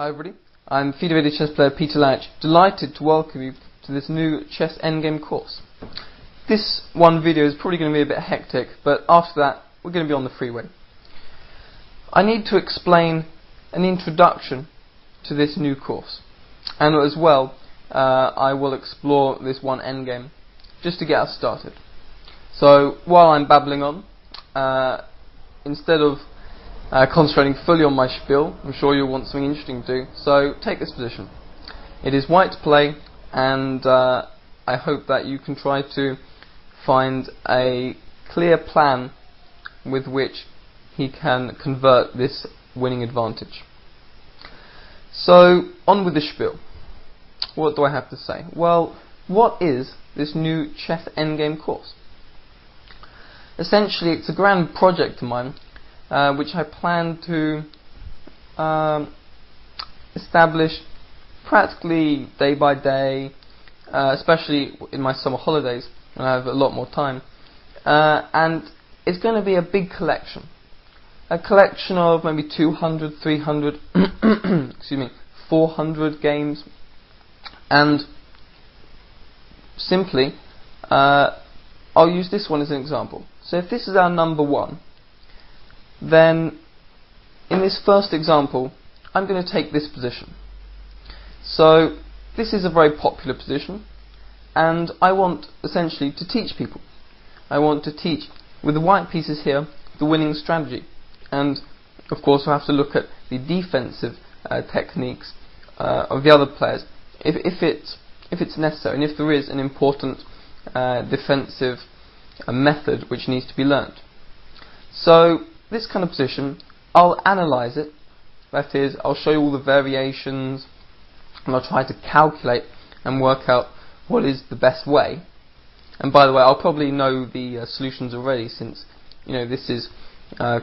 Hi everybody, I'm federated chess player PeterLalic, delighted to welcome you to this new chess endgame course. This one video is probably going to be a bit hectic, but after that we're going to be on the freeway. I need to explain an introduction to this new course, and as well I will explore this one endgame just to get us started. So while I'm babbling on, instead of concentrating fully on my spiel, I'm sure you'll want something interesting to do, so take this position. It is white to play, and I hope that you can try to find a clear plan with which he can convert this winning advantage. So, on with the spiel. What do I have to say? Well, what is this new chess endgame course? Essentially, it's a grand project of mine, which I plan to establish practically day by day, especially in my summer holidays when I have a lot more time, and it's going to be a big collection. A collection of maybe 200, 300, excuse me, 400 games, and simply I'll use this one as an example. So if this is our number one, then in this first example I'm going to take this position. So this is a very popular position, and I want essentially to teach people. I want to teach, with the white pieces here, the winning strategy, and of course we'll have to look at the defensive techniques of the other players if it's necessary, and if there is an important defensive method which needs to be learnt. So this kind of position, I'll analyse it, that is, I'll show you all the variations, and I'll try to calculate and work out what is the best way. And by the way, I'll probably know the solutions already, since this is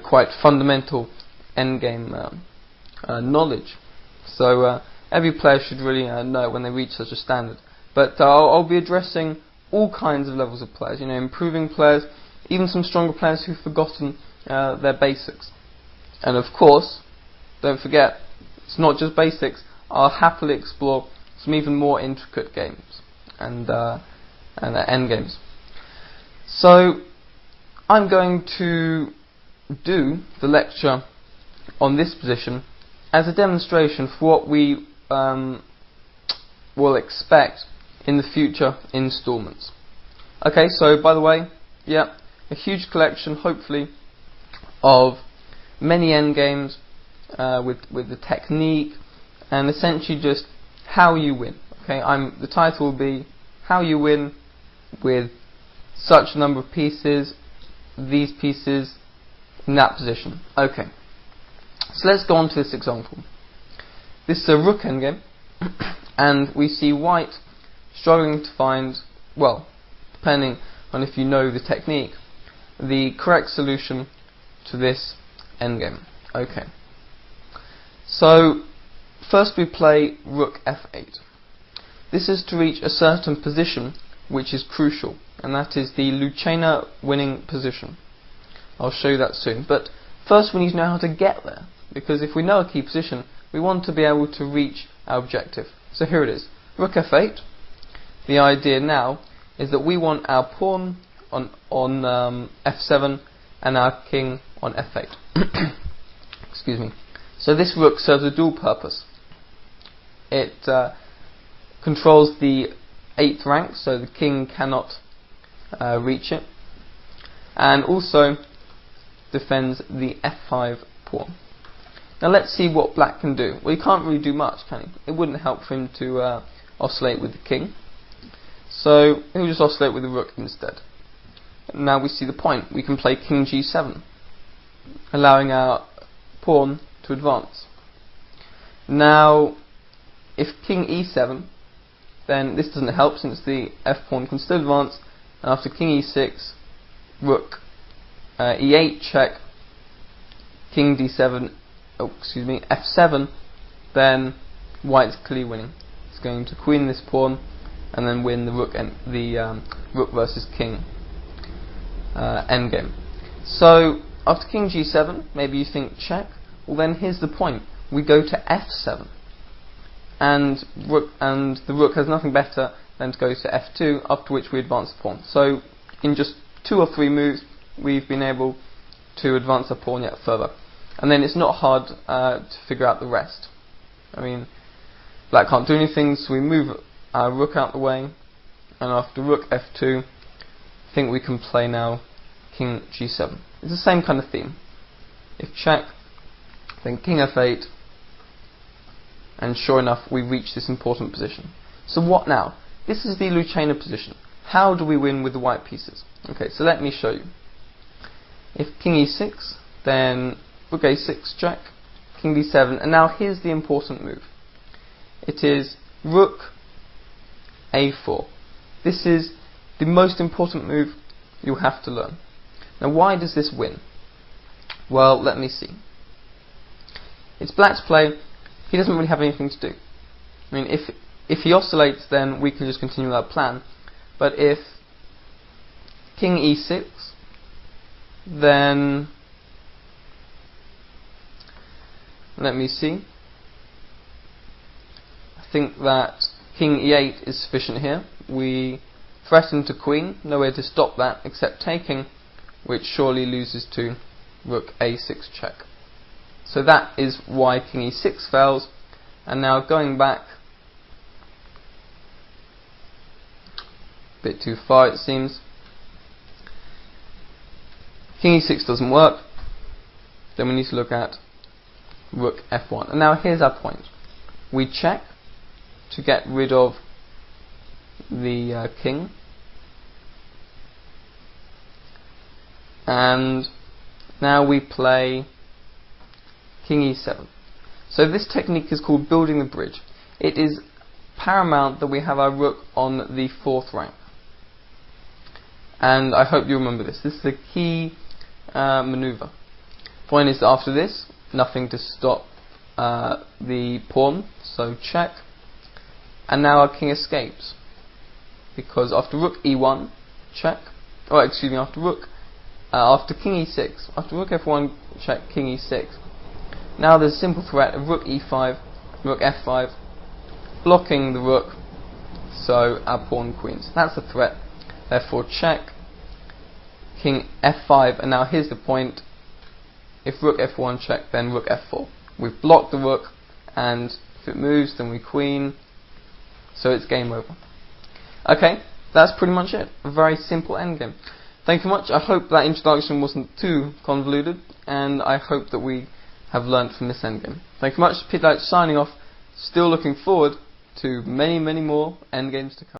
quite fundamental endgame knowledge. So every player should really know it when they reach such a standard. But I'll be addressing all kinds of levels of players, improving players, even some stronger players who've forgotten their basics. And of course, don't forget, it's not just basics. I'll happily explore some even more intricate games and end games. So I'm going to do the lecture on this position as a demonstration for what we will expect in the future installments. Okay, so by the way, yeah, a huge collection, hopefully, of many endgames with the technique, and essentially just how you win. Okay, the title will be How You Win with such a number of pieces, these pieces, in that position. Okay, so let's go on to this example. This is a rook endgame, and we see white struggling to find, well, depending on if you know the technique, the correct solution to this endgame. Okay, so first we play rook f8. This is to reach a certain position which is crucial, and that is the Lucena winning position. I'll show you that soon, but first we need to know how to get there, because if we know a key position, we want to be able to reach our objective. So here it is, rook f8. The idea now is that we want our pawn on f7 and our king on f8. Excuse me. So this rook serves a dual purpose. It controls the 8th rank, so the king cannot reach it, and also defends the f5 pawn. Now let's see what black can do. Well, he can't really do much, can he? It wouldn't help for him to oscillate with the king, so he'll just oscillate with the rook instead. Now we see the point. We can play king g7, allowing our pawn to advance. Now if king e7, then this doesn't help, since the f pawn can still advance, and after king e6, rook e8 check, king d7, f7, then white's clearly winning. It's going to queen this pawn and then win the rook and the rook versus king endgame. So after king g7, maybe you think check. Well, then here's the point. We go to f7. and the rook has nothing better than to go to f2, after which we advance the pawn. So in just 2 or 3 moves we've been able to advance the pawn yet further, and then it's not hard to figure out the rest. I mean, black can't do anything, so we move our rook out the way, and after rook f2 I think we can play now king g7. It's the same kind of theme. If check, then king f8, and sure enough we reach this important position. So what now? This is the Lucena position. How do we win with the white pieces? Okay, so let me show you. If king e6, then rook a6 check, king d7, and now here's the important move. It is rook a4. This is the most important move you'll have to learn. Now why does this win? Well, let me see. It's black's play. He doesn't really have anything to do. I mean, if he oscillates, then we can just continue our plan. But if king e6, then let me see. I think that king e8 is sufficient here. We threaten to queen, no way to stop that except taking, which surely loses to rook a6 check. So that is why king e6 fails. And now going back a bit too far it seems, king e6 doesn't work, then we need to look at rook f1. And now here's our point. We check to get rid of the king, and now we play king e7. So this technique is called building the bridge. It is paramount that we have our rook on the 4th rank, and I hope you remember this. This is a key maneuver. Point is that after this, nothing to stop the pawn, so check, and now our king escapes, because after rook e1 check, after king e6, after rook f1 check, king e6, now there's a simple threat of rook e5, rook f5, blocking the rook, so our pawn queens. That's the threat, therefore check, king f5, and now here's the point. If rook f1 check, then rook f4. We've blocked the rook, and if it moves, then we queen, so it's game over. Okay, that's pretty much it. A very simple endgame. Thank you much. I hope that introduction wasn't too convoluted, and I hope that we have learnt from this endgame. Thank you much. PeterLalic signing off. Still looking forward to many, many more endgames to come.